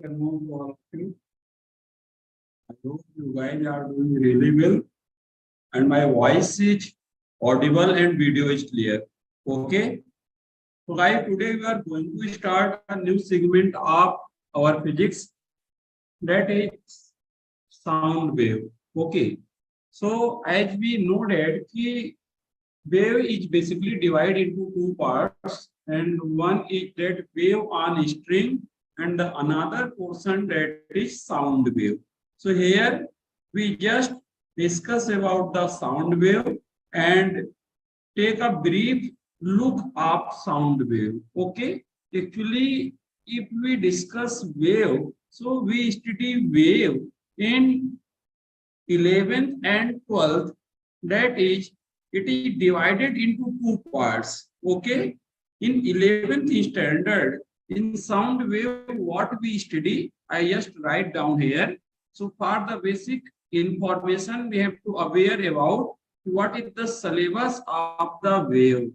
Afternoon to all of you. I hope you guys are doing really well and my voice is audible and video is clear. Okay. So guys, today we are going to start a new segment of our physics, that is sound wave. Okay. So as we know that wave is basically divided into two parts, and one is that wave on string and the another portion that is sound wave. So here we just discuss about the sound wave and take a brief look of sound wave. Okay, actually if we discuss wave, so we study wave in 11th and 12th, that is, it is divided into two parts. Okay, in 11th standard, in sound wave, what we study, I just write down here. So for the basic information, we have to aware about what is the syllabus of the wave.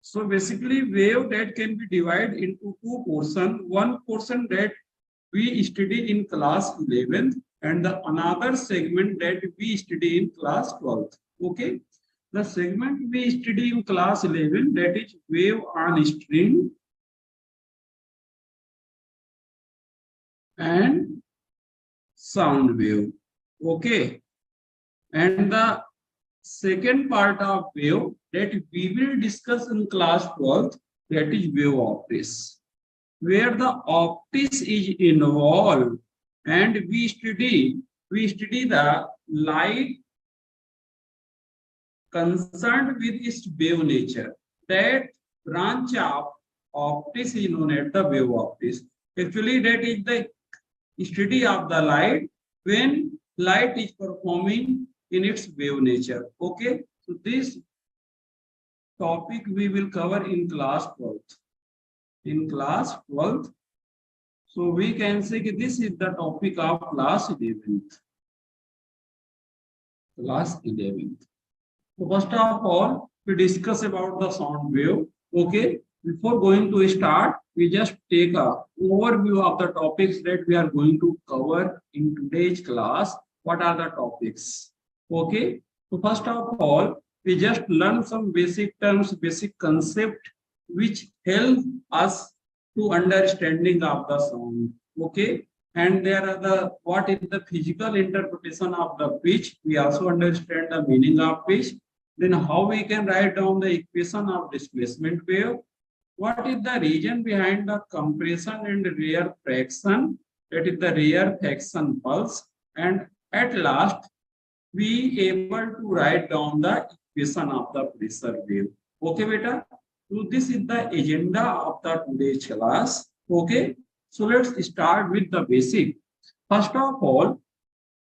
So basically wave that can be divided into two portions. One portion that we study in class 11th and the another segment that we study in class 12th. Okay. The segment we study in class 11, that is wave on string and sound wave. Okay. And the second part of wave that we will discuss in class 12th, that is wave optics, where the optics is involved, and we study the light concerned with its wave nature. That branch of optics is known as the wave optics. Actually, that is the study of the light when light is performing in its wave nature. Okay, so this topic we will cover in class 12th. In class 12th, so we can say that this is the topic of class 11th. Class 11th. So first of all, we discuss about the sound wave. Okay, before going to start, we just take a overview of the topics that we are going to cover in today's class. What are the topics? Okay, so first of all, we just learn some basic terms, basic concept which help us to understanding of the sound. Okay, and there are the what is the physical interpretation of the pitch. We also understand the meaning of pitch. Then how we can write down the equation of displacement wave. What is the reason behind the compression and rarefaction? That is the rarefaction pulse. And at last, we able to write down the equation of the pressure wave. Okay, beta. So this is the agenda of the today's class. Okay. So let's start with the basic. First of all,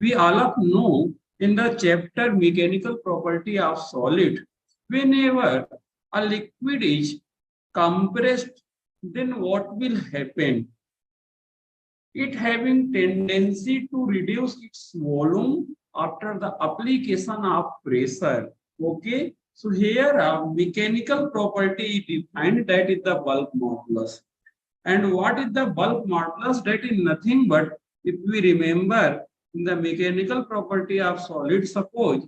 we all of know in the chapter mechanical property of solid, whenever a liquid is compressed, then what will happen? It having tendency to reduce its volume after the application of pressure. Okay, so here a mechanical property is defined, that is the bulk modulus. And what is the bulk modulus? That is nothing but, if we remember in the mechanical property of solid, suppose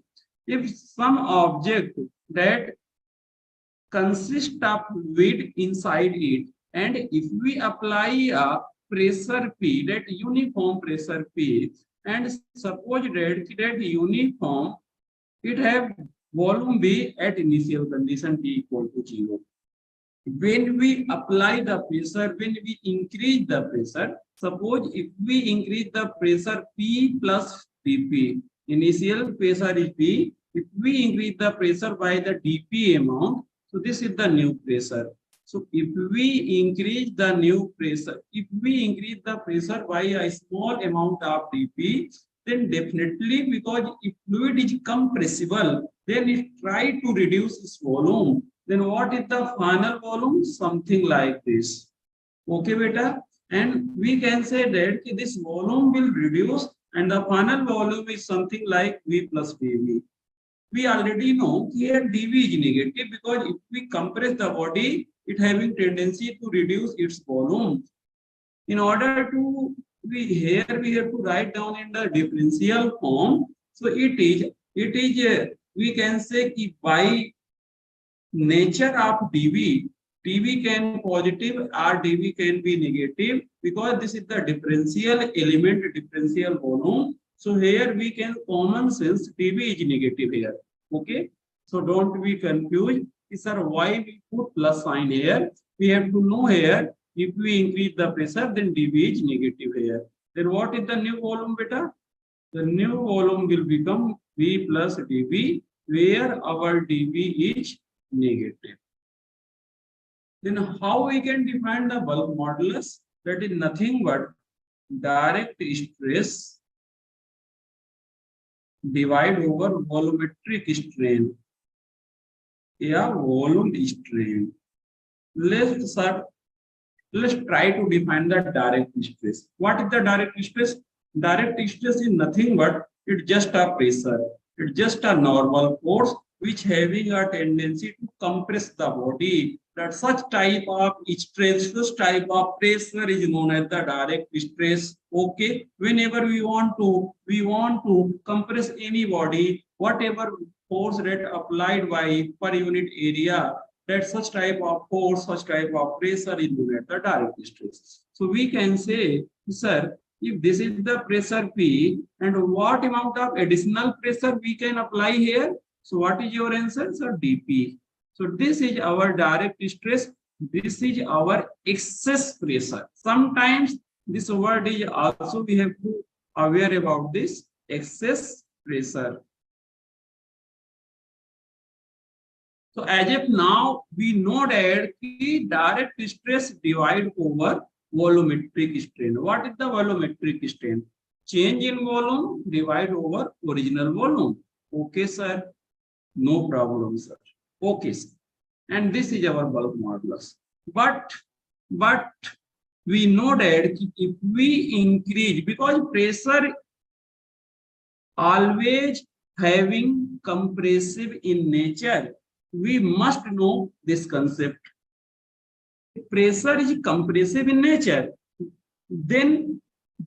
if some object that consists of weight inside it, and if we apply a pressure P, that uniform pressure P, and suppose that uniform, it have volume B at initial condition T equal to 0. When we apply the pressure, when we increase the pressure, suppose if we increase the pressure P plus dP, initial pressure is P, if we increase the pressure by the dP amount, so this is the new pressure. So if we increase the new pressure, if we increase the pressure by a small amount of dP, then definitely, because if fluid is compressible, then it try to reduce its volume. Then what is the final volume? Something like this. Okay, beta. And we can say that this volume will reduce and the final volume is something like V plus dV. We already know here dV is negative because if we compress the body, it having tendency to reduce its volume. In order to we have to write down in the differential form. So we can say कि by nature of dv can positive or dv can be negative, because this is the differential element, differential volume. So here we can common sense dv is negative here. Okay, so don't be confused. Sir, why we put plus sign here? We have to know here, if we increase the pressure, then dv is negative here. Then what is the new volume, beta? The new volume will become v plus dv, where our dv is negative. Then how we can define the bulk modulus? That is nothing but direct stress divide over volumetric strain. Yeah, volume strain. Let's try to define the direct stress. What is the direct stress? Direct stress is nothing but it's just a pressure. It's just a normal force which having a tendency to compress the body. That such type of stress, such type of pressure is known as the direct stress. Okay, whenever we want to compress any body, whatever force rate applied by per unit area, that such type of force, such type of pressure is known as the direct stress. So we can say, sir, if this is the pressure P, and what amount of additional pressure we can apply here? So what is your answer? So dP. So this is our direct stress. This is our excess pressure. Sometimes this word is also we have to aware about this excess pressure. So as of now, we know that the direct stress divide over volumetric strain. What is the volumetric strain? Change in volume divide over original volume. Okay, sir. No problem, sir. Okay, sir. And this is our bulk modulus. But we know that if we increase, because pressure always having compressive in nature, we must know this concept. If pressure is compressive in nature, then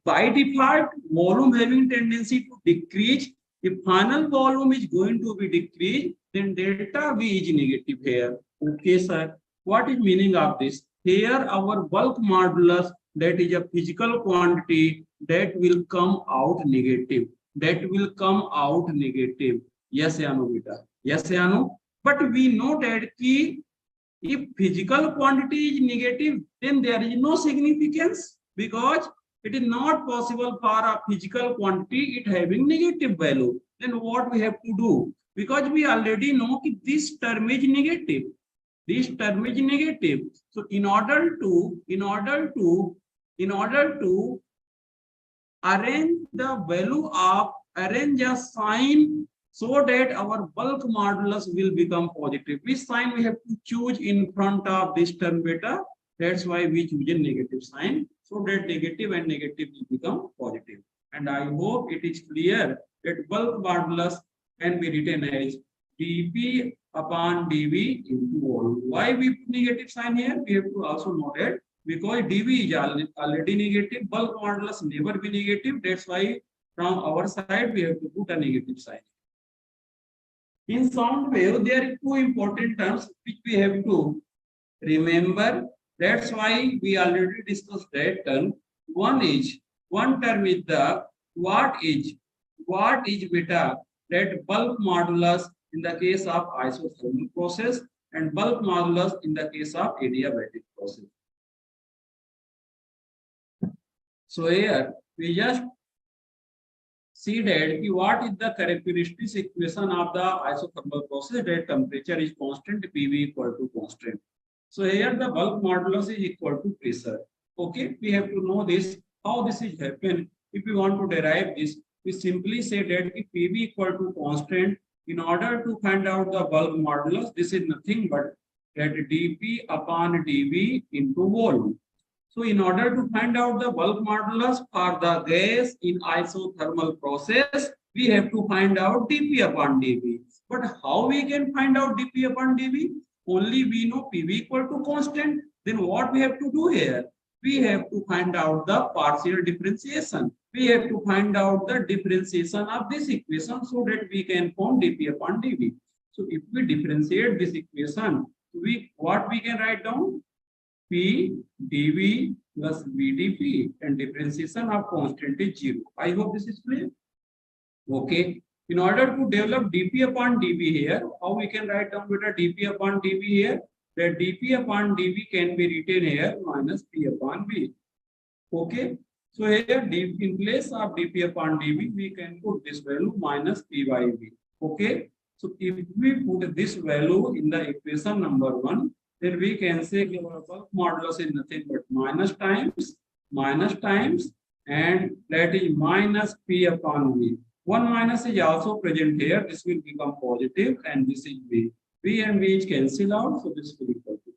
by default volume having tendency to decrease. If final volume is going to be decreased, then delta V is negative here. Okay, sir. What is meaning of this? Here our bulk modulus, that is a physical quantity, that will come out negative. That will come out negative. Yes, Yanu, beta. Yes, Yanu. But we know that if physical quantity is negative, then there is no significance, because it is not possible for a physical quantity it having negative value. Then what we have to do? Because we already know that this term is negative. This term is negative. So in order to arrange the value of, arrange a sign so that our bulk modulus will become positive. Which sign we have to choose in front of this term beta? That's why we choose a negative sign, so that negative and negative will become positive. And I hope it is clear that bulk modulus can be written as dP upon dV into volume. Why we put negative sign here? We have to also know that because dV is already negative, bulk modulus never be negative. That's why from our side we have to put a negative sign. In sound wave, there are two important terms which we have to remember. That's why we already discussed that term. One term is the what is beta, that bulk modulus in the case of isothermal process, and bulk modulus in the case of adiabatic process. So here we just see that what is the characteristics equation of the isothermal process, that temperature is constant, PV equal to constant. So here the bulk modulus is equal to pressure. Okay, we have to know this, how this is happen. If we want to derive this, we simply say that if PV equal to constant, in order to find out the bulk modulus, this is nothing but that dP upon dV into volume. So in order to find out the bulk modulus for the gas in isothermal process, we have to find out dP upon dV. But how we can find out dP upon dV? Only we know PV equal to constant. Then what we have to do here? we have to find out the partial differentiation. We have to find out the differentiation of this equation so that we can form dp upon dv. So if we differentiate this equation, what we can write down? P dv plus vdp, and differentiation of constant is 0. I hope this is clear. Okay. In order to develop dp upon dv here, how we can write down beta dp upon dv here? That dp upon dv can be written here minus p upon v. Okay. So here in place of dp upon dv, we can put this value minus p by v. Okay. So if we put this value in the equation number 1, then we can say our bulk modulus is nothing but minus times, and that is minus p upon v. One minus is also present here. This will become positive, and this is v. V and v is cancel out, so this will equal to.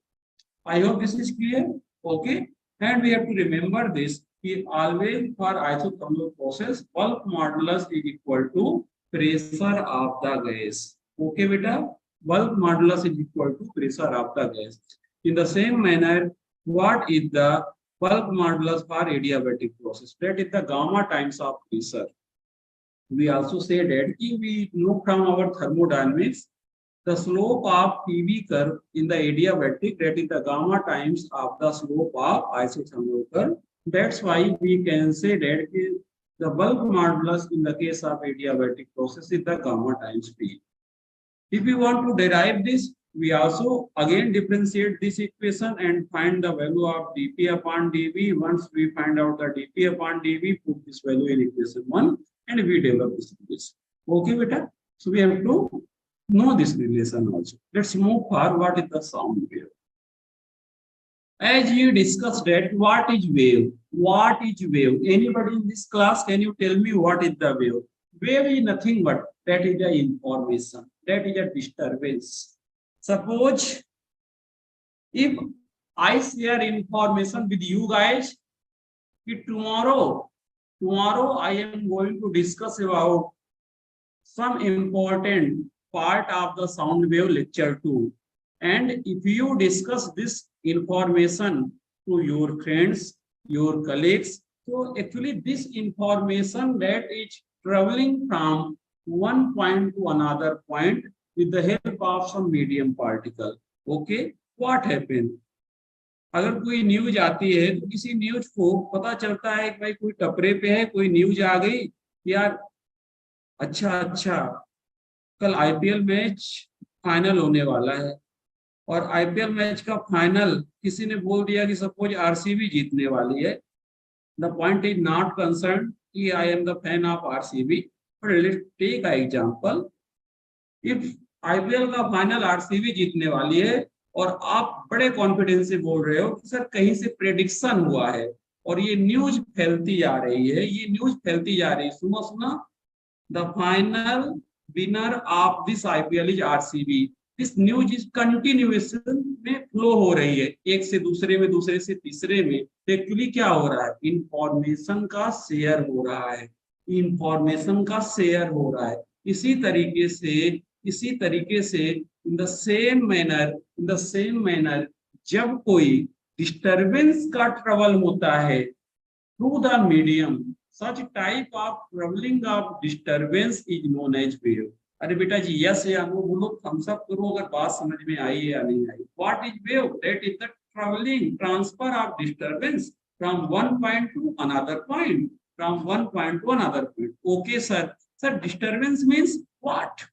I hope this is clear. Okay, and we have to remember this. Always for isothermal process, bulk modulus is equal to pressure of the gas. Okay, beta. Bulk modulus is equal to pressure of the gas. In the same manner, what is the bulk modulus for adiabatic process? That is the gamma times of pressure. We also say that if we know from our thermodynamics, the slope of PV curve in the adiabatic, that is the gamma times of the slope of isothermal curve. That's why we can say that the bulk modulus in the case of adiabatic process is the gamma times P. If we want to derive this, we also again differentiate this equation and find the value of dp upon dv. Once we find out the dp upon dv, put this value in equation 1 and we develop this. Okay, beta. So we have to know this relation also. Let's move for what is the sound wave. As you discussed that, what is wave? What is wave? Anybody in this class, can you tell me what is the wave? Wave is nothing but that is the information. That is a disturbance. Suppose if I share information with you guys, tomorrow I am going to discuss about some important part of the sound wave lecture 2. And if you discuss this information to your friends, your colleagues, so actually this information that is traveling from one point to another point with the help of some medium particle. Okay, what happened? अगर कोई news आती है तो किसी news को पता चलता है कि भाई कोई टपरे पे है, कोई न्यूज आ गई यार, अच्छा कल आईपीएल मैच फाइनल होने वाला है, और आईपीएल मैच का फाइनल किसी ने बोल दिया कि सपोज आरसीबी जीतने वाली है. The point is not concern कि I am the fan of RCB, but let's take a example. If IPL का फाइनल आरसीबी जीतने वाली है और आप बड़े कॉन्फिडेंस से बोल रहे हो कि सर कहीं से प्रेडिक्शन हुआ है, और ये न्यूज फैलती जा रही है, सुनो, the final winner of this IPL is RCB. This news is continuation में फ्लो हो रही है, एक से दूसरे में, दूसरे से तीसरे में. तो एक्चुअली क्या हो रहा है? इंफॉर्मेशन का शेयर हो रहा है. इसी तरीके से in the same manner जब कोई डिस्टरबेंस का ट्रेवल होता है through the medium, such type of traveling of disturbance is known as wave. अरे बेटा जी यस या नो बोलो, थम्स अप करो अगर बात समझ में आई है या नहीं आई. What is wave? That is the traveling transfer of disturbance from one point to another point. Okay sir. Sir, disturbance means what?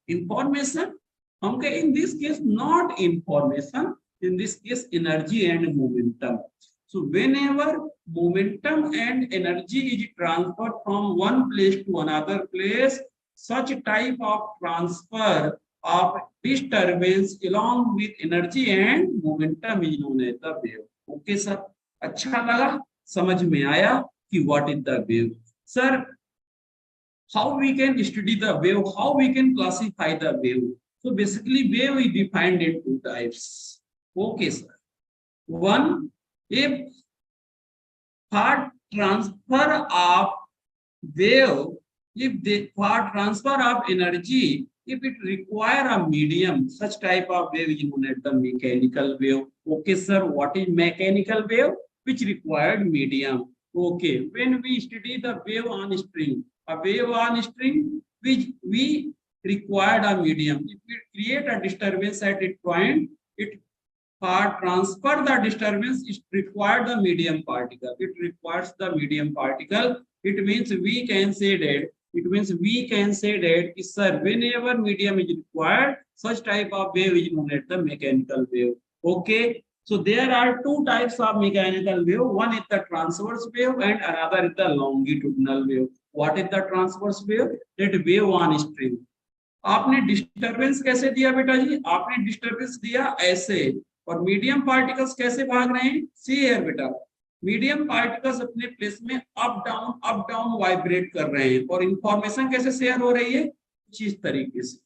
Information. Okay, in this case not information, in this case energy and momentum. So whenever momentum and energy is transferred from one place to another place, such type of transfer of disturbance along with energy and momentum is known as the wave. Okay sir, अच्छा लगा, समझ में आया कि what is the wave. Sir, how we can study the wave, how we can classify the wave? So basically wave is defined in two types. Okay sir. One, if for transfer of wave, for transfer of energy, if it require a medium, such type of wave is known as the mechanical wave. Okay sir, what is mechanical wave? which required medium. Okay, when we study the wave on string, a wave on string, which we required a medium. If we create a disturbance at its point, it for transfer the disturbance, it required the medium particle. It requires the medium particle. It means we can say that. It means we can say that, sir, whenever medium is required, such type of wave is known as the mechanical wave. Okay. So there are two types of mechanical wave. One is the transverse wave and another is the longitudinal wave. What is the transverse wave? That wave on string. आपने disturbance कैसे दिया बेटा जी? आपने disturbance दिया ऐसे, और medium particles कैसे भाग रहे हैं? सी हियर बेटा, मीडियम पार्टिकल्स अपने प्लेस में अप डाउन वाइब्रेट कर रहे हैं, और इंफॉर्मेशन कैसे शेयर हो रही है? कुछ इस तरीके से।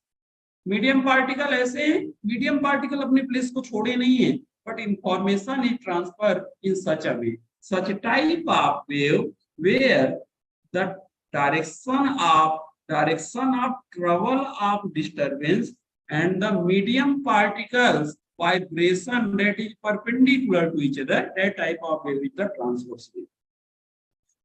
मीडियम पार्टिकल ऐसे हैं, मीडियम पार्टिकल अपने प्लेस को छोड़े नहीं है, but information is transferred in such a way, such a type of wave where the direction of travel of disturbance and the medium particles vibration that is perpendicular to each other, that type of wave is the transverse wave.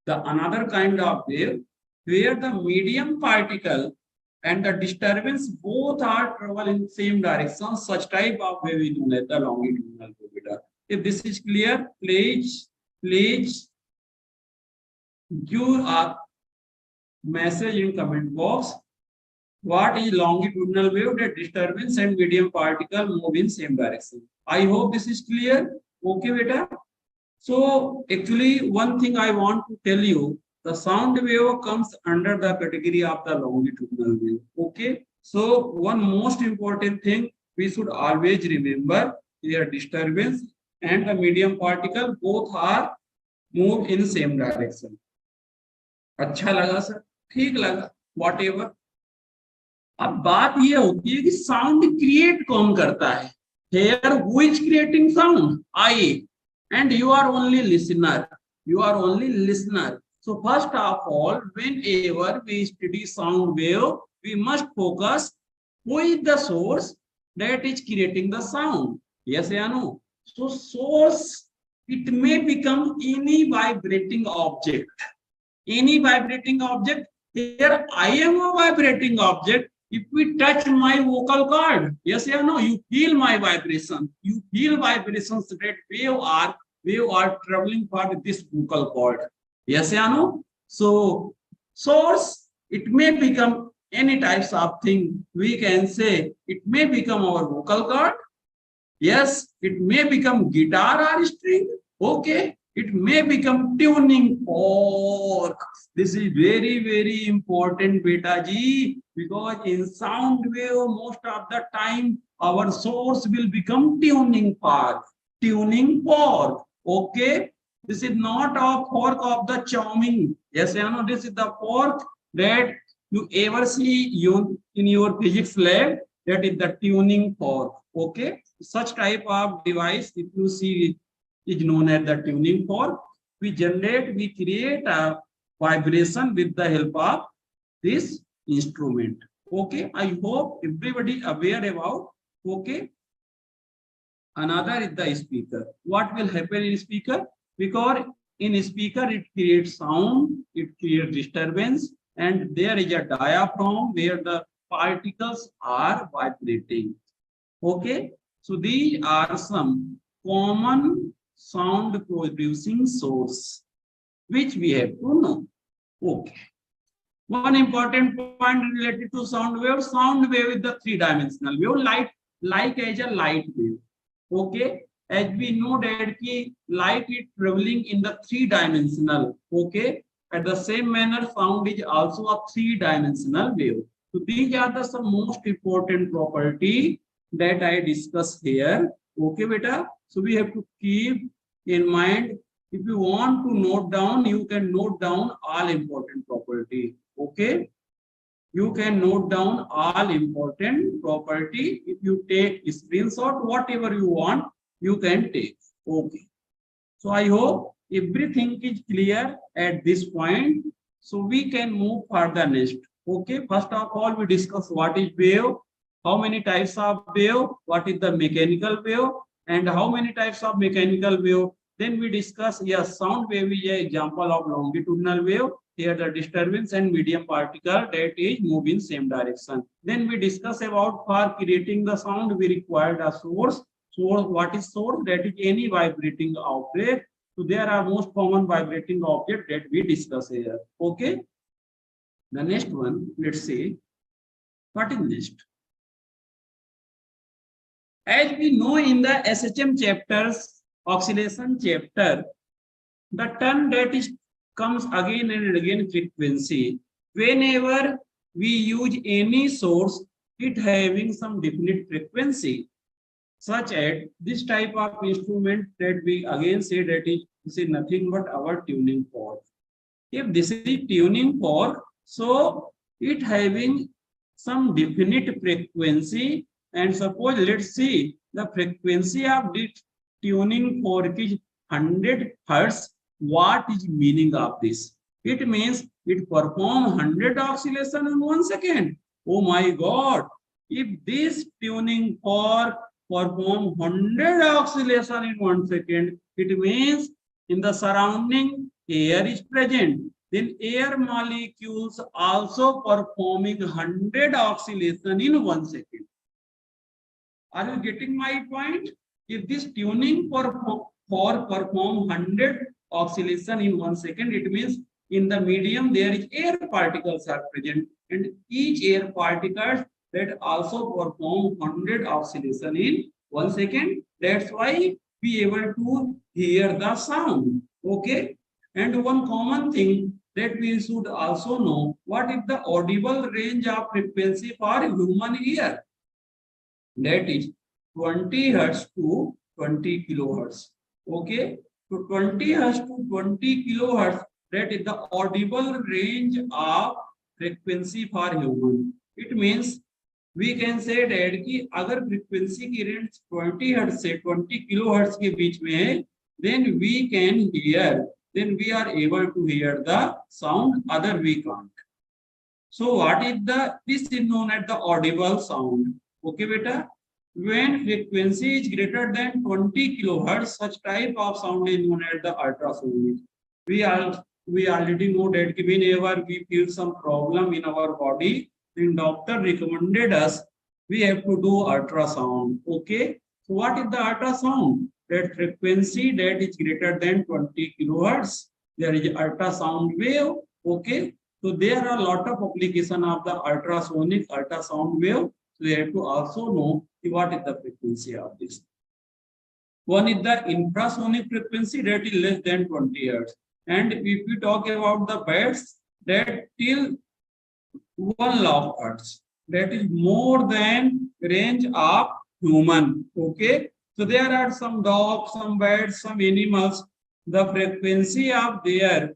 The another kind of wave where the medium particle and the disturbance both are travel in same direction, such type of wave is known as the longitudinal wave. If this is clear, please give a message in comment box. What is longitudinal wave? That disturbance and medium particle move in same direction. I hope this is clear. Okay, beta. So actually, one thing I want to tell you, the sound wave comes under the category of the longitudinal wave. Okay. So one most important thing we should always remember, here disturbance and the medium particle both are move in same direction. अच्छा लगा sir? ठीक लगा? Whatever. अब बात ये होती है कि साउंड क्रिएट कौन करता है? Here who is creating sound? I. And you are only listener. You are only listener. So first of all, whenever we study sound wave, we must focus who is the source that is creating the sound. Yes or no? So source, it may become any vibrating object. Any vibrating object. Here I am a vibrating object. If we touch my vocal cord, yes or no, you feel my vibration. You feel vibrations that wave are traveling for this vocal cord. Yes or no? So source, it may become any types of thing. We can say it may become our vocal cord. Yes, it may become guitar or string. Okay. It may become tuning fork. This is very, very important, beta ji, because in sound wave, most of the time, our source will become tuning fork. Tuning fork. Okay. This is not a fork of the charming. Yes, you know, this is the fork that you ever see in your physics lab. That is the tuning fork. Okay. Such type of device, if you see, is known as the tuning fork. We create a vibration with the help of this instrument. Okay, I hope everybody aware about. Okay, another is the speaker. What will happen in speaker? Because in speaker it creates sound, it creates disturbance, and there is a diaphragm where the particles are vibrating. Okay, so these are some common sound producing source which we have to know. Okay, one important point related to sound wave is the three-dimensional wave, like as a light wave. Okay, as we know that light is traveling in the three-dimensional. Okay, at the same manner sound is also a three-dimensional wave. So these are the some most important property that I discuss here. Okay, beta. So we have to keep in mind. If you want to note down, you can note down all important property. Okay, you can note down all important property. If you take a screenshot, whatever you want, you can take. Okay. So I hope everything is clear at this point. So we can move further next. Okay. First of all, we discuss what is wave, how many types of wave, what is the mechanical wave, and how many types of mechanical wave. Then we discuss, yes, sound wave is an example of longitudinal wave. Here the disturbance and medium particle that is move in same direction. Then we discuss about for creating the sound, we required a source. Source, what is source? That is any vibrating object. So there are most common vibrating object that we discuss here. Okay. The next one, let's see. What is next? As we know in the SHM chapters, oscillation chapter, the term that is comes again and again, frequency. Whenever we use any source, it having some definite frequency, such as this type of instrument that we again say that is this is nothing but our tuning fork. If this is tuning fork, so it having some definite frequency, and suppose let's see the frequency of this tuning fork is 100 hertz. What is meaning of this? It means it perform 100 oscillation in 1 second. Oh my God! If this tuning fork perform 100 oscillation in 1 second, it means in the surrounding air is present. Then air molecules also performing 100 oscillation in 1 second. Are you getting my point? If this tuning perform 100 oscillation in 1 second, it means in the medium there is air particles are present, and each air particles that also perform 100 oscillation in 1 second. That's why we able to hear the sound. Okay. And one common thing that we should also know, what is the audible range of frequency for human ear? That is 20 hertz to 20 kilohertz. Okay. So 20 hertz to 20 kilohertz, that is the audible range of frequency for human. It means we can say that कि अगर frequency की range 20 hertz से 20 kilohertz के बीच में है, then we can hear, then we are able to hear the sound, other we can't. So what is the, this is known as the audible sound. Okay beta, when frequency is greater than 20 kilohertz, such type of sound is known as the ultrasonic. We already know that whenever we feel some problem in our body, then doctor recommended us, we have to do ultrasound. Okay. So what is the ultrasound? That frequency that is greater than 20 kilohertz, there is ultrasound wave. Okay. So there are a lot of application of the ultrasonic, ultrasound wave. So we have to also know what is the frequency of this. One is the infrasonic frequency that is less than 20 hertz. And if we talk about the birds, that till 1 lakh hertz, that is more than range of human. Okay. So there are some dogs, some birds, some animals, the frequency of their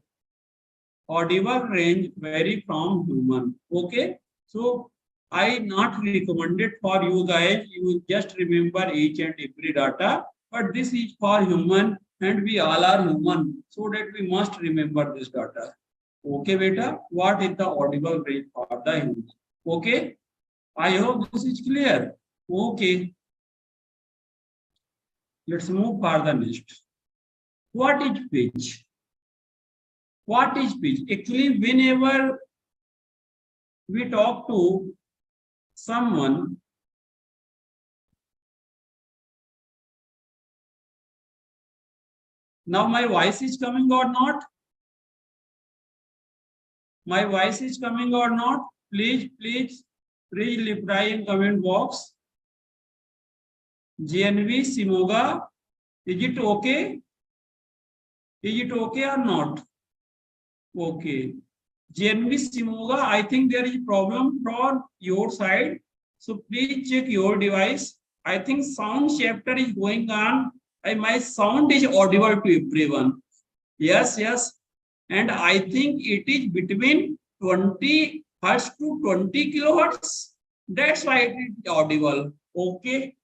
audible range vary from human. Okay. So I not recommended for you guys, you just remember each and every data, but this is for human and we all are human, so that we must remember this data. Okay beta, what is the audible range for the human? Okay, I hope this is clear. Okay, let's move for the next. What is pitch? What is pitch? Actually, whenever we talk to someone, now my voice is coming or not? My voice is coming or not? Please reply in comment box. GNV Simoga, is it okay? Is it okay or not? Okay. GNV Simoga, I think there is a problem from your side. So please check your device. I think sound chapter is going on. My sound is audible to everyone. Yes. And I think it is between 20 hertz to 20 kilohertz. That's why it is audible. Okay.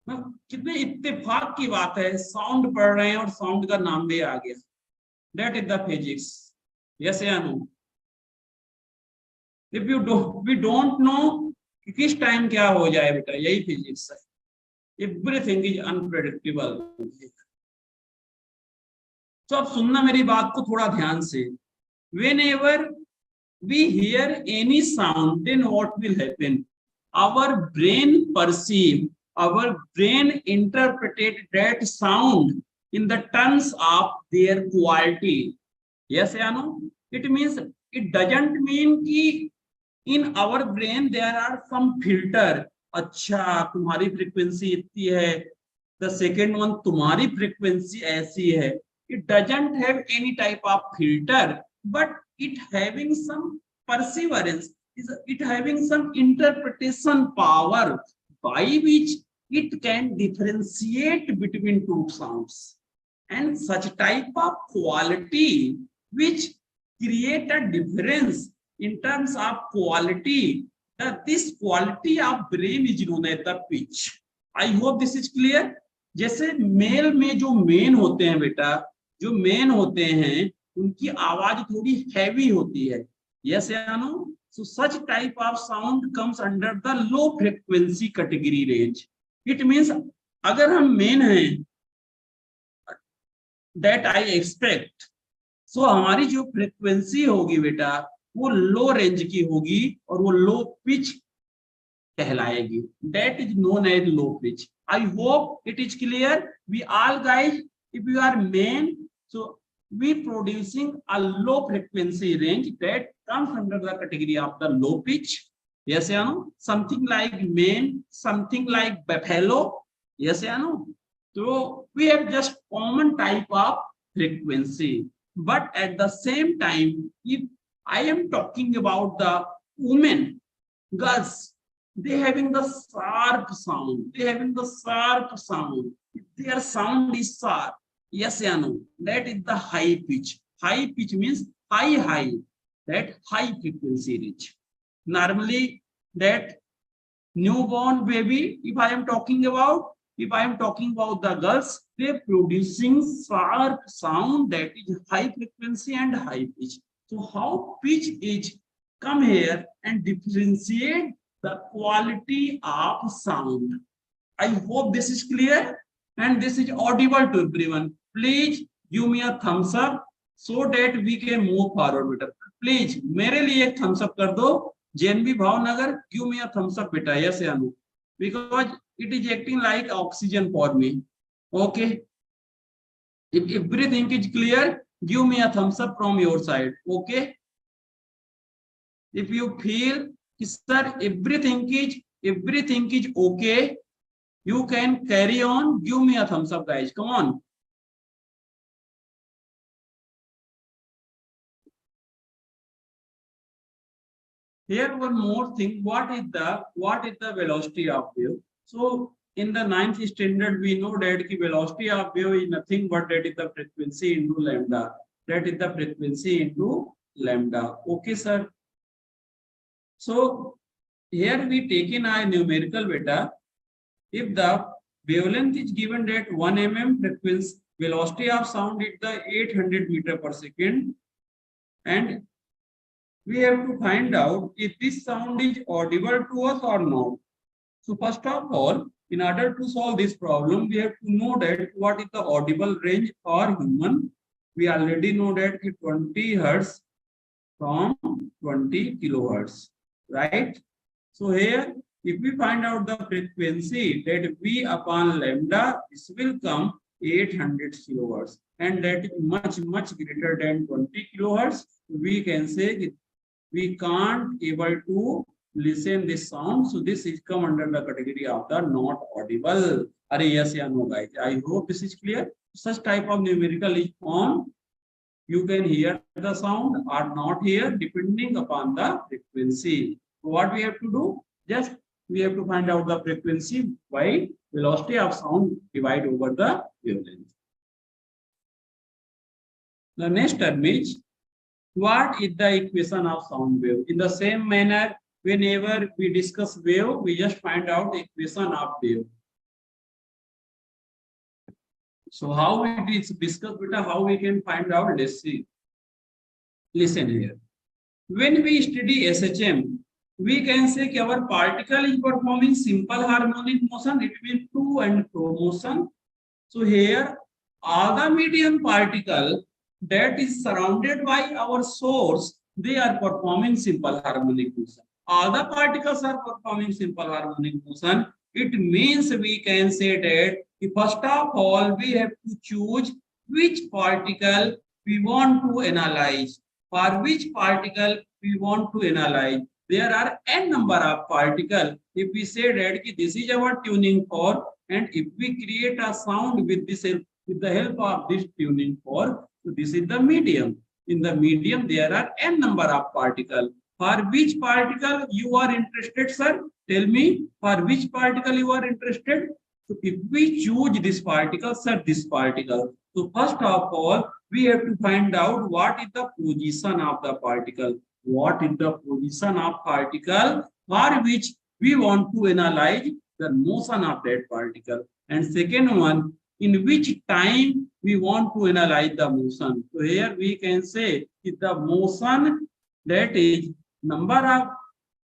कितने इत्तेफाक की बात है, sound पढ़ रहे हैं और sound का नाम भी आ गया. That is the physics. Yes या no? If you we don't know किस टाइम क्या हो जाए बेटा, यही फिजिक्स है. Everything is unpredictable. तो अब सुनना मेरी बात को थोड़ा ध्यान से. Whenever we hear any sound, then what will happen? Our brain perceive, our brain interpreted that sound in the terms of their quality. Yes or no? It means, it doesn't mean कि in our brain there are some filter. अच्छा तुम्हारी frequency इतनी है, the second one तुम्हारी frequency ऐसी है. It doesn't have any type of filter, but it having some perseverance, it having some interpretation power by which it can differentiate between two sounds, and such type of quality which create a difference in terms of quality, that this quality of brain is known as the pitch. I hope this is clear. जैसे mail में जो main होते हैं बेटा, जो main होते हैं उनकी आवाज थोड़ी हैवी होती है. यस या no? So such type of sound comes under the low frequency category range. It means अगर हम मेन हैं, दैट आई एक्सपेक्ट, सो हमारी जो फ्रीक्वेंसी होगी बेटा वो लो रेंज की होगी और वो लो पिच कहलाएगी. That is known as low pitch. I hope it is clear. We all guys, if you are main, so we producing a low frequency range that comes under the category of the low pitch. Yes or no? Something like main, something like buffalo. Yes or no? So we have just common type of frequency, but at the same time, if I am talking about the women, girls, they having the sharp sound, they having the sharp sound, their sound is sharp. Yes or no? That is the high pitch. High pitch means high, that high frequency range. Normally that newborn baby, if I am talking about the girls, they producing sharp sound, that is high frequency and high pitch. So how pitch is come here and differentiate the quality of sound. I hope this is clear and this is audible to everyone. Please give me a thumbs up so that we can move forward better. Please मेरे लिए एक thumbs up कर दो. JNB Bhavnagar, give me a thumbs up बेटा. Yes या no? Because it is acting like oxygen for me. Okay. If everything is clear, give me a thumbs up from your side. Okay. If you feel sir everything is okay, you can carry on. Give me a thumbs up guys. Come on. Here one more thing, what is the velocity of wave? So in the 9th standard we know that the velocity of wave is nothing but that is the frequency into lambda. That is the frequency into lambda. Okay sir. So here we take in a numerical beta. If the wavelength is given that 1 mm, frequency velocity of sound is the 800 meter per second, and we have to find out if this sound is audible to us or not. So first of all, in order to solve this problem, we have to know that what is the audible range for human. We already know that 20 hertz from 20 kilohertz, right? So here, if we find out the frequency, that V upon lambda, this will come 800 kilohertz, and that is much greater than 20 kilohertz. We can say we can't able to listen this sound, so this is come under the category of the not audible. Are yes or no guys? I hope this is clear. Such type of numerical is formed. You can hear the sound or not hear depending upon the frequency. So what we have to do? Just we have to find out the frequency by velocity of sound divide over the wavelength. The next term is, what is the equation of sound wave? In the same manner, whenever we discuss wave, we just find out the equation of wave. So how it is discussed, how we can find out? Let's see. Listen here. When we study SHM, we can say that our particle is performing simple harmonic motion. It means to and fro motion. So here all the medium particle that is surrounded by our source, they are performing simple harmonic motion. All the particles are performing simple harmonic motion. It means we can say that first of all we have to choose which particle we want to analyze. For which particle we want to analyze. There are n number of particles. If we say that this is our tuning fork, and if we create a sound with this, with the help of this tuning fork, so this is the medium. In the medium, there are n number of particles. For which particle you are interested, sir? Tell me, for which particle you are interested? So if we choose this particle, sir, this particle. So first of all, we have to find out what is the position of the particle. What is the position of particle for which we want to analyze the motion of that particle. And second one, in which time we want to analyze the motion. So here we can say if the motion, that is number of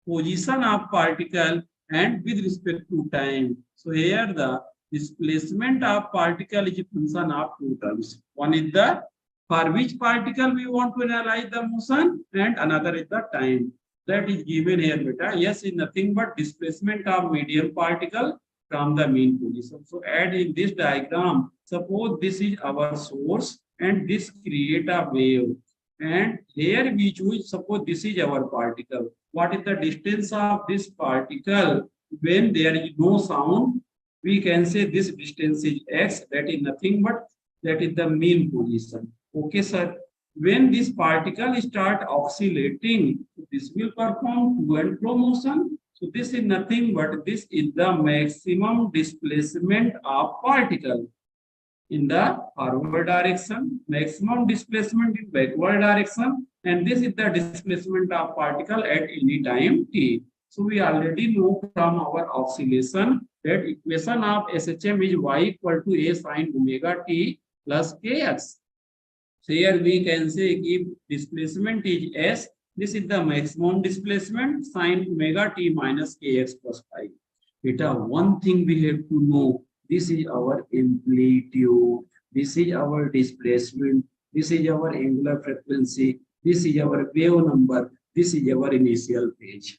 position of particle and with respect to time. So here the displacement of particle is a function of two terms. One is the for which particle we want to analyze the motion, and another is the time. That is given here, beta. Yes, is nothing but displacement of medium particle from the mean position. So add in this diagram, suppose this is our source and this create a wave. And here we choose, suppose this is our particle. What is the distance of this particle when there is no sound? We can say this distance is x, that is nothing but that is the mean position. Okay, sir. When this particle start oscillating, this will perform to and fro motion. So this is nothing but this is the maximum displacement of particle in the forward direction, maximum displacement in backward direction, and this is the displacement of particle at any time t. So we already know from our oscillation that equation of SHM is y equal to a sin omega t plus kx. So here we can say if displacement is s, this is the maximum displacement sin omega t minus kx plus phi. Beta, one thing we have to know, this is our amplitude, this is our displacement, this is our angular frequency, this is our wave number, this is our initial phase.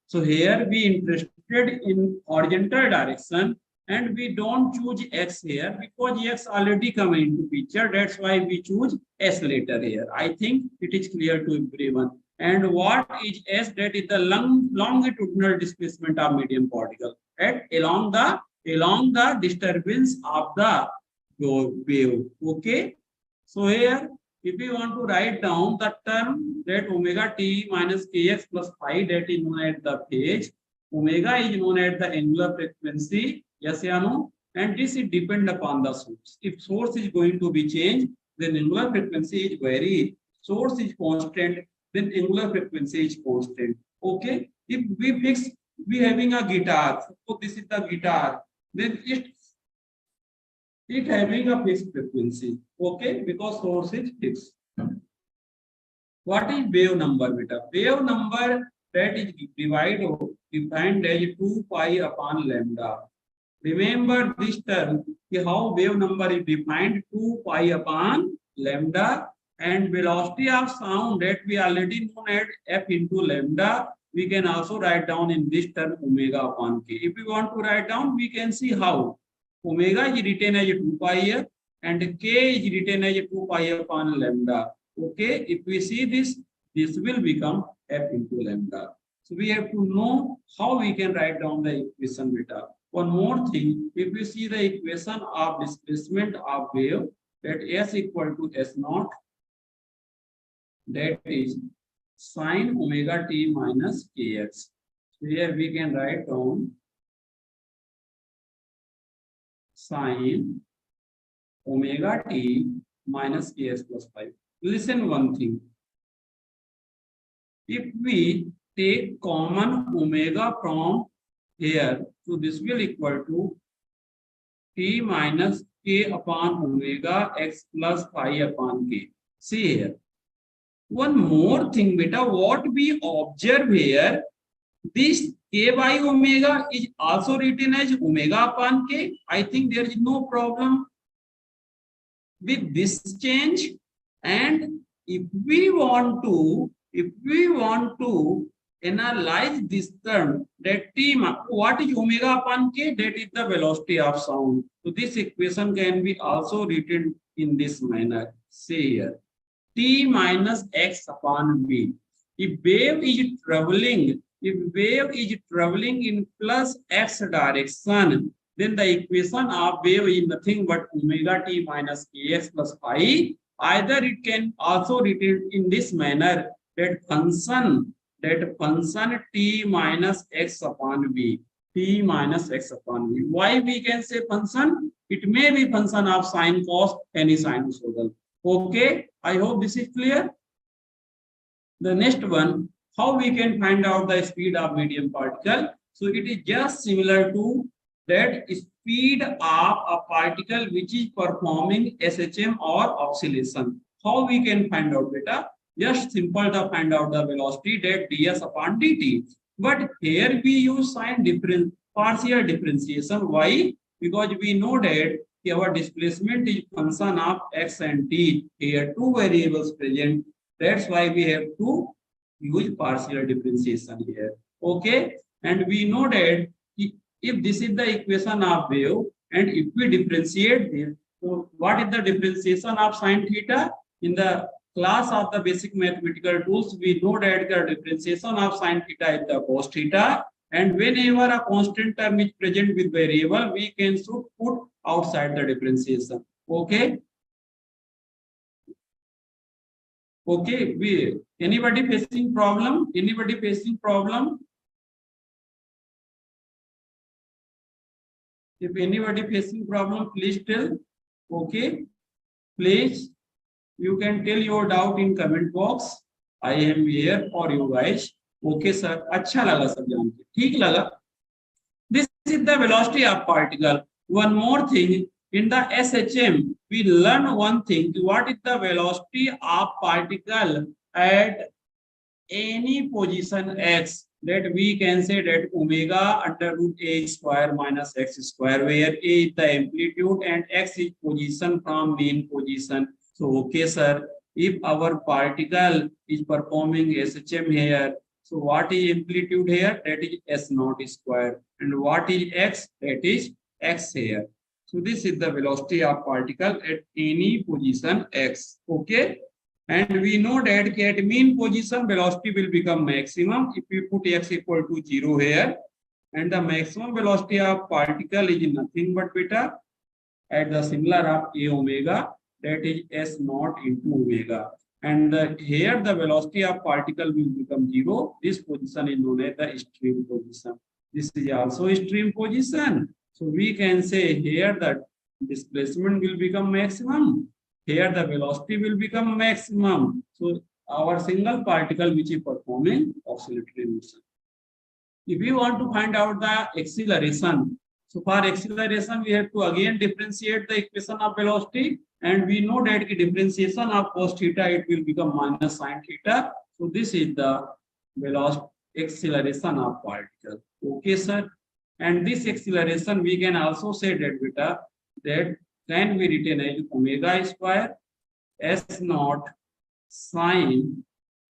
So here we interested in horizontal direction, and we don't choose x here because x already come into picture. That's why we choose s later here. I think it is clear to everyone. And what is s? That is the longitudinal displacement of medium particle at along the disturbance of the wave. Okay. So here, if we want to write down the term that omega t minus kx plus phi, that is known as the phase. Omega is known as the angular frequency. Yes, or no? And this is depend upon the source. If source is going to be changed, then angular frequency is vary. Source is constant, then angular frequency is constant. Okay. If we fix, we having a guitar. So this is the guitar. Then it having a fixed frequency. Okay, because source is fixed. What is wave number, beta? Wave number that is defined as 2 pi upon lambda. Remember this term, how wave number is defined, 2 pi upon lambda, and velocity of sound that we already know at f into lambda, we can also write down in this term omega upon k. If we want to write down, we can see how. Omega is written as 2 pi and k is written as 2 pi upon lambda. Okay, if we see this, this will become f into lambda. So we have to know how we can write down the equation, beta. One more thing, if we see the equation of displacement of wave, that s equal to s naught, that is sin omega t minus kx. So here we can write down sin omega t minus kx plus 5. Listen one thing. If we take common omega from here, so this will equal to t minus k upon omega x plus phi upon k. See here. One more thing, beta, what we observe here, this k by omega is also written as omega upon k. I think there is no problem. with this change. And if we want to analyze this term, that t, what is omega upon k? That is the velocity of sound. So this equation can be also written in this manner. Say here, t minus x upon v. If wave is traveling in plus x direction, then the equation of wave is nothing but omega t minus kx plus phi. Either it can also written in this manner, that function t minus x upon v. T minus x upon v. Why we can say function? It may be function of sine, cos, any sinusoidal. Okay, I hope this is clear. The next one, how we can find out the speed of medium particle? So it is just similar to that speed of a particle which is performing SHM or oscillation. How we can find out, beta? Just simple to find out the velocity, that ds upon dt. But here we use sign difference, partial differentiation. Why? Because we know that our displacement is function of x and t. Here two variables present. That's why we have to use partial differentiation here. Okay, and we know that if this is the equation of wave, and if we differentiate this, so what is the differentiation of sine theta? In the class of the basic mathematical tools, we know that the differentiation of sine theta is the cos theta, and whenever a constant term is present with variable, we can should put outside the differentiation. Okay. Okay, anybody facing problem? Anybody facing problem? If anybody facing problem, please tell. Okay, please, you can tell your doubt in comment box. I am here for you guys. Okay, sir. अच्छा लगा सब जान के, ठीक लगा? This is the velocity of particle. One more thing, in the SHM, we learn one thing. What is the velocity of particle at any position x? That we can say that omega under root a square minus x square, where a is the amplitude and x is position from mean position. So, okay, sir, if our particle is performing SHM here, so what is amplitude here? That is s naught square. And what is x? That is x here. So this is the velocity of particle at any position x. Okay. And we know that at mean position, velocity will become maximum if we put x equal to 0 here. And the maximum velocity of particle is nothing but beta at the similar of a omega, that is s naught into omega. And here the velocity of particle will become 0. This position is known as the extreme position. This is also extreme position. So we can say here that displacement will become maximum. Here the velocity will become maximum. So our single particle which is performing oscillatory motion. If we want to find out the acceleration, so for acceleration we have to again differentiate the equation of velocity, and we know that the differentiation of cos theta, it will become minus sine theta. So this is the velocity acceleration of particle. Okay, sir. And this acceleration we can also say that beta, that can be written as omega square s naught sine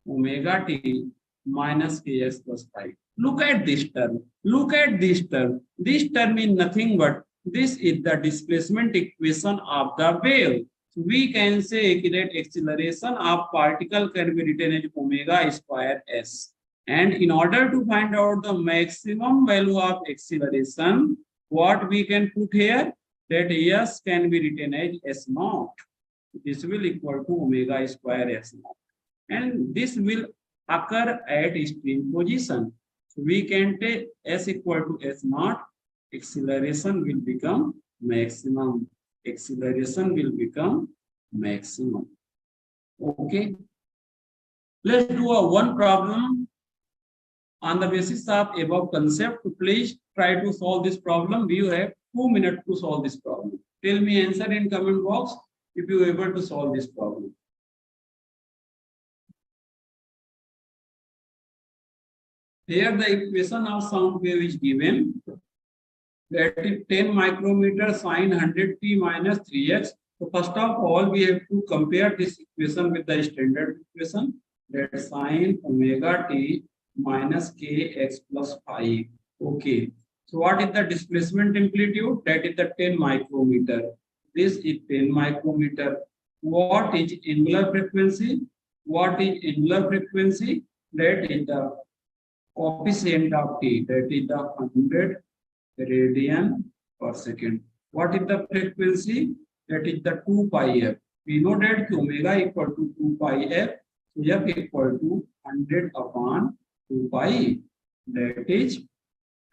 omega t minus kx plus phi. Look at this term. Look at this term. This term is nothing but this is the displacement equation of the wave. So we can say that acceleration of particle can be written as omega square s. And in order to find out the maximum value of acceleration, what we can put here? That s can be written as s naught. This will equal to omega square s naught. And this will occur at extreme position. So we can take s equal to s naught. Acceleration will become maximum. Acceleration will become maximum. Okay. Let's do one problem on the basis of above concept. Please try to solve this problem. You have 2 minutes to solve this problem. Tell me answer in comment box if you are able to solve this problem. Here the equation of sound wave is given. That is 10 micrometer sine 100t minus 3x So first of all, we have to compare this equation with the standard equation, that sine omega t minus kx plus 5. Okay. So what is the displacement amplitude? That is the 10 micrometer. This is 10 micrometer. What is angular frequency? What is angular frequency? That is the coefficient of t. That is the 100 radian per second. What is the frequency? That is the 2 pi f. We know that omega equal to 2 pi f. So f equal to 100 upon 2 pi. That is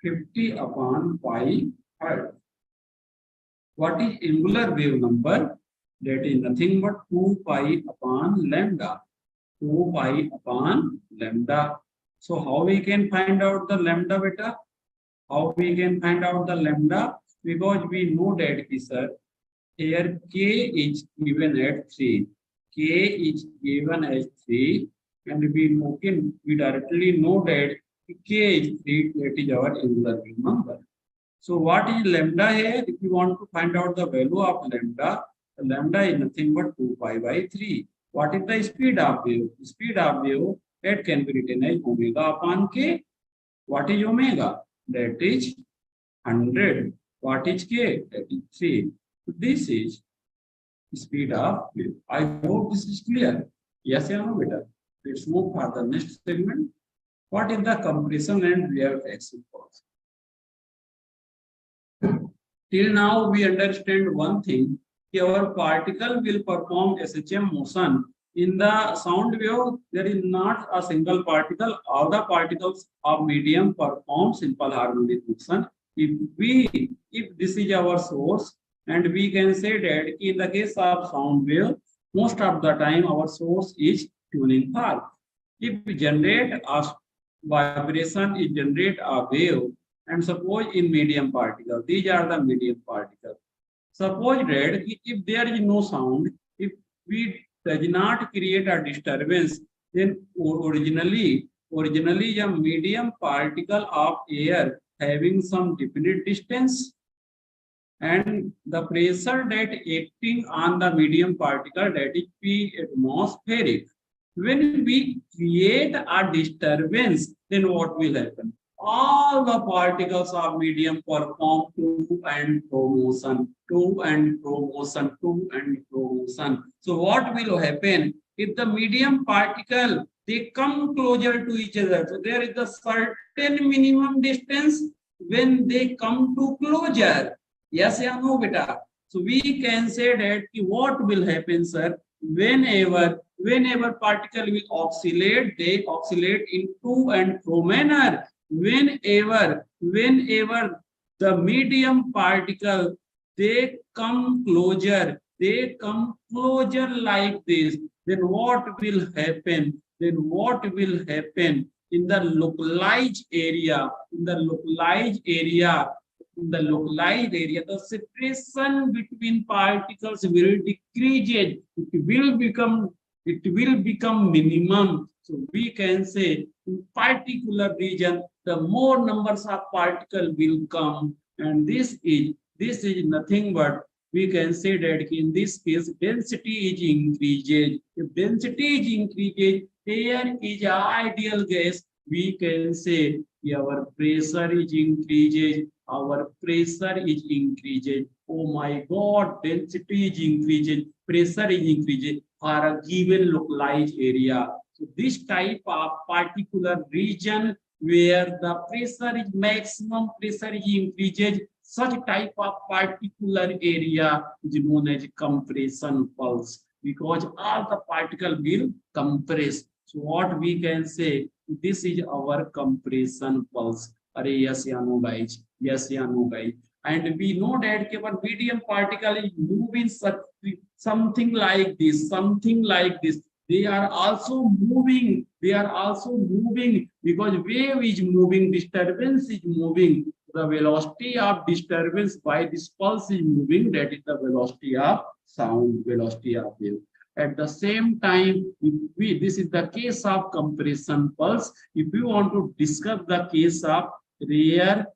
50 upon pi hertz. What is angular wave number? That is nothing but 2 pi upon lambda. 2 pi upon lambda. So how we can find out the lambda beta? How we can find out the lambda? Because we know that sir, here k is given at 3. K is given as 3, and we directly know that k is 3, that is our angular wave number. So what is lambda here? If you want to find out the value of lambda, the lambda is nothing but 2 pi by 3. What is the speed of wave? The speed of wave, that can be written as omega upon k. What is omega? That is 100. What is k? That is 3. So this is speed of wave. I hope this is clear. Yes or no, beta? Let's move for the next segment. What is the compression and rarefaction force? Till now, we understand one thing. Our particle will perform SHM motion. In the sound wave, there is not a single particle. All the particles of medium perform simple harmonic motion. If this is our source, and we can say that in the case of sound wave, most of the time our source is tuning fork. If we generate a vibration, it generate a wave, and suppose in medium particle, these are the medium particles. Suppose that if there is no sound, if we does not create a disturbance, then originally a medium particle of air having some definite distance, and the pressure that acting on the medium particle, that is P atmospheric. When we create a disturbance, then what will happen? All the particles of medium perform to and fro motion, to and fro motion, to and fro motion. So what will happen? If the medium particle, they come closer to each other, so there is a certain minimum distance when they come to closure. Yes or no, beta? So we can say that what will happen, sir? Whenever particle will oscillate, they oscillate in to and fro manner. Whenever the medium particle, they come closer like this, then what will happen? Then what will happen in the localized area? The separation between particles will decrease. It will become minimum. So we can say in particular region, the more numbers of particles will come, and this is nothing but, we can say that in this case density is increases. If density is increases, air is an ideal gas. We can say our pressure is increases. Our pressure is increases. Oh my God, density is increases, pressure is increases for a given localized area. So this type of particular region where the pressure is maximum, pressure is increases, such type of particular area is known as compression pulse, because all the particle will compress. So what we can say, this is our compression pulse. Yes or no, guys? Yes or no, guys? And we know that our medium particle is moving something like this, They are also moving. Because wave is moving, disturbance is moving. The velocity of disturbance by this pulse is moving. That is the velocity of sound, velocity of wave. At the same time, this is the case of compression pulse. If you want to discuss the case of rarefaction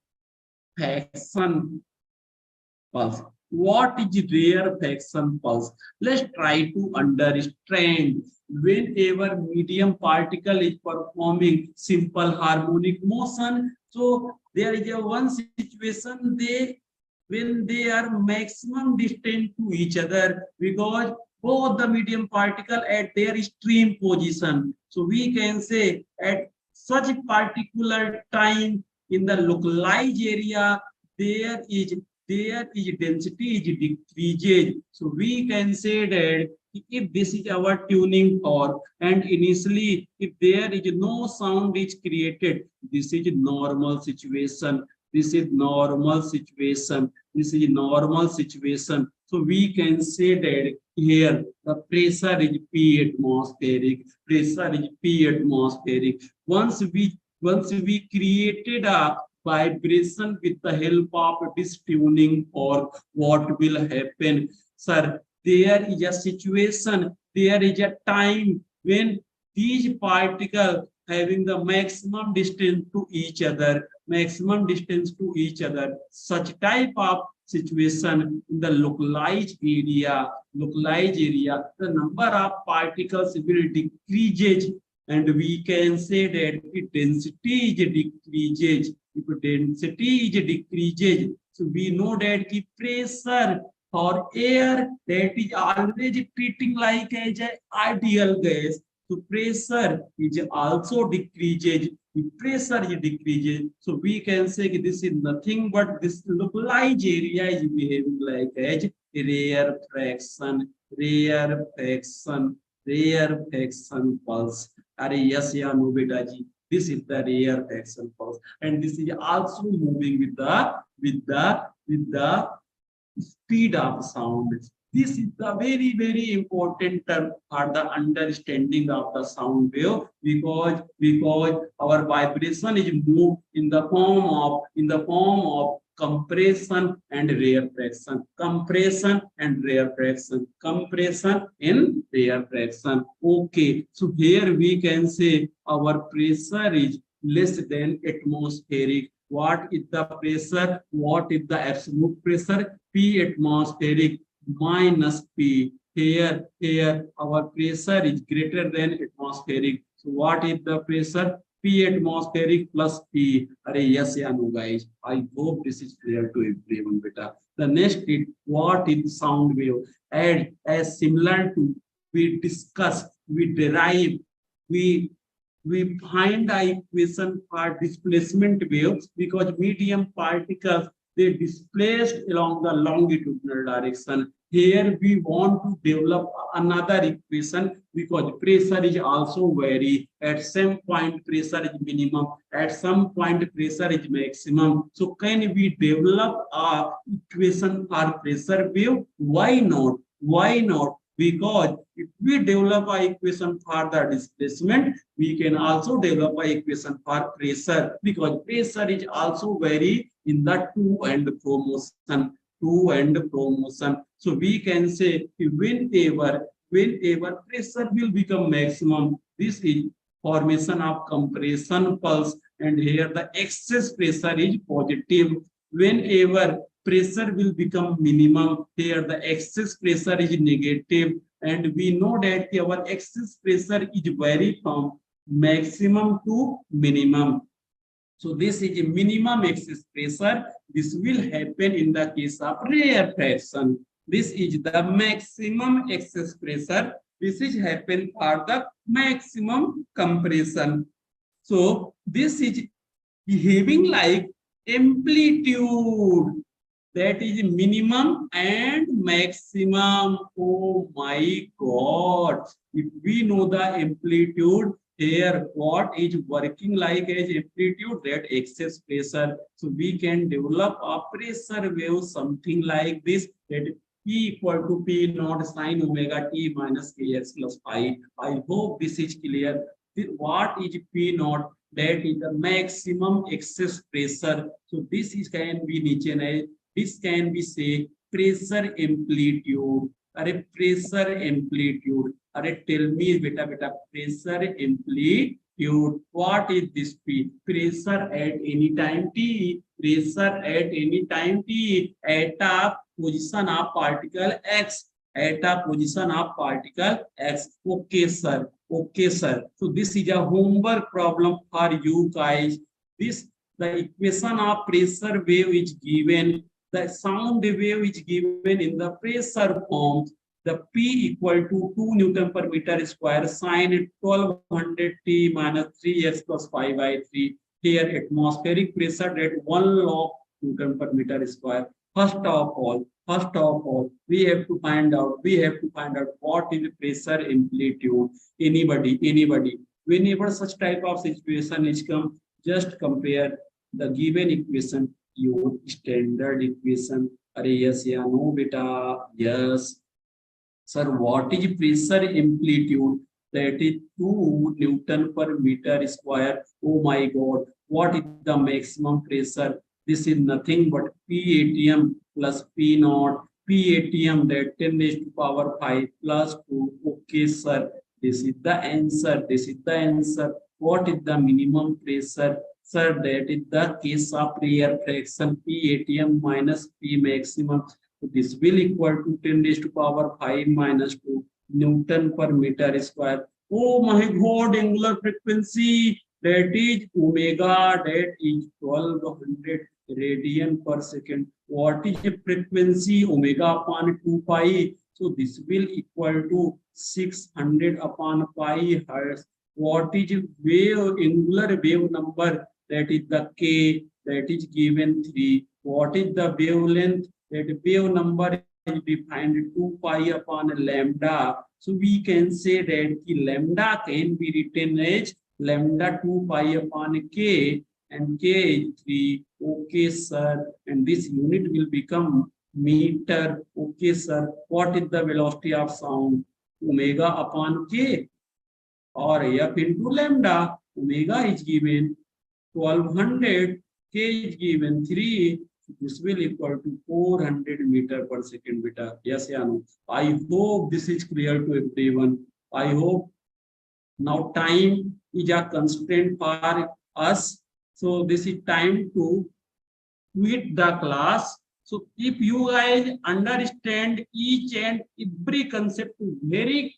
pulse, what is rarefaction pulse? Let's try to understand. Whenever medium particle is performing simple harmonic motion, so there is a one situation they when they are maximum distant to each other, because both the medium particle at their extreme position. So we can say at such a particular time in the localized area, there is density is decreases. So we can say that if this is our tuning fork, and initially if there is no sound is created, this is normal situation. This is normal situation. This is normal situation. So we can say that here the pressure is P atmospheric. Pressure is P atmospheric. Once we created a vibration with the help of this tuning fork, what will happen, sir? There is a situation, there is a time when these particles having the maximum distance to each other, such type of situation in the localized area, the number of particles will decreases, and we can say that if density is decreases, so we know that the pressure for air that is always treating like as an ideal gas. So pressure is also decreases. The pressure is decreases. So we can say this is nothing but this localized area is behaving like as rarefaction pulse. Are yes, yeah, no, beta ji. This is the rarefaction pulse, and this is also moving with the speed of sound. This is the very, very important term for the understanding of the sound wave, because our vibration is moved in the form of compression and rarefaction. Okay, so here we can say our pressure is less than atmospheric. What is the pressure? What is the absolute pressure? P atmospheric minus P. Here our pressure is greater than atmospheric. So what is the pressure? P atmospheric plus P. Are yes, yeah, no, guys. I hope this is clear to everyone, beta. The next is what is sound wave? And as similar to we discuss, we derive, we find the equation for displacement waves, because medium particles they displaced along the longitudinal direction. Here we want to develop another equation, because pressure is also vary. At some point pressure is minimum, at some point pressure is maximum. So can we develop a equation for pressure wave? Why not? Because if we develop a equation for the displacement, we can also develop a equation for pressure, because pressure is also vary in the to and fro motion. So we can say whenever pressure will become maximum, this is formation of compression pulse, and here the excess pressure is positive. Whenever pressure will become minimum, here the excess pressure is negative, and we know that our excess pressure is vary from maximum to minimum. So this is a minimum excess pressure. This will happen in the case of rarefaction. This is the maximum excess pressure. This is happen for the maximum compression. So this is behaving like amplitude, that is minimum and maximum. Oh my God. If we know the amplitude, here what is working like as amplitude, that excess pressure. So we can develop a pressure wave something like this, that P equal to P naught sine omega t minus kx plus phi. I hope this is clear. What is P naught? That is the maximum excess pressure. So this is can be niche. This can be say pressure amplitude. Pressure amplitude. Tell me beta pressure amplitude. amplitude. What is this P? Pressure at any time T. Pressure at any time T at a position of particle X. At a position of particle X. Okay, sir. Okay, sir. So this is a homework problem for you guys. This the equation of pressure wave is given. The sound wave is given in the pressure form. The P equal to 2 Newton per meter square sine 1200 T minus 3x plus 5 by 3. Here atmospheric pressure at 1 log Newton per meter square. First of all, we have to find out what is pressure amplitude. Anybody. Whenever such type of situation is come, just compare the given equation, your standard equation. Are yes, yeah, no, beta, yes. Sir, what is pressure amplitude? That is 2 Newton per meter square. Oh my God, what is the maximum pressure? This is nothing but PATM plus P naught. PATM that 10 raised to power 5 plus 2. Okay, sir. This is the answer. What is the minimum pressure? Sir, that is the case of air fraction PATM minus P maximum. So this will equal to 10 raised to power 5 minus 2 Newton per meter square. Oh my God, angular frequency, that is omega, that is 1200 radian per second. What is the frequency? Omega upon 2 pi. So this will equal to 600 upon pi hertz. What is wave, angular wave number? That is the K, that is given 3. What is the wavelength? That wave number is defined 2 pi upon lambda. So we can say that lambda can be written as lambda 2 pi upon K, and K is 3. Okay, sir. And this unit will become meter. Okay, sir. What is the velocity of sound? Omega upon K or F into lambda. Omega is given 1200, K is given 3. This will equal to 400 meter per second beta. Yes, yeah, no. I hope this is clear to everyone. I hope now time is a constraint for us. So this is time to quit the class. So if you guys understand each and every concept very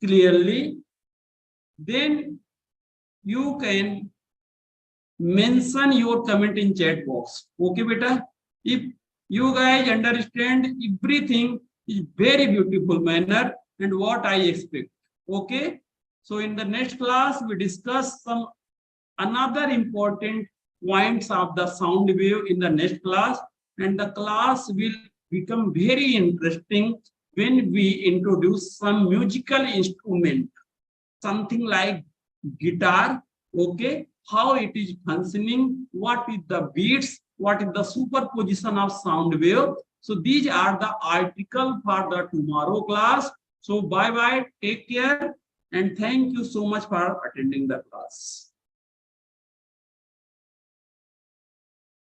clearly, then you can mention your comment in chat box. Okay, beta. If you guys understand everything in very beautiful manner and what I expect. Okay. So in the next class, we discuss some another important points of the sound wave in the next class, and the class will become very interesting when we introduce some musical instrument, something like guitar. Okay, how it is functioning, what is the beats, what is the superposition of sound wave. So these are the article for the tomorrow class. So bye bye, take care, and thank you so much for attending the class.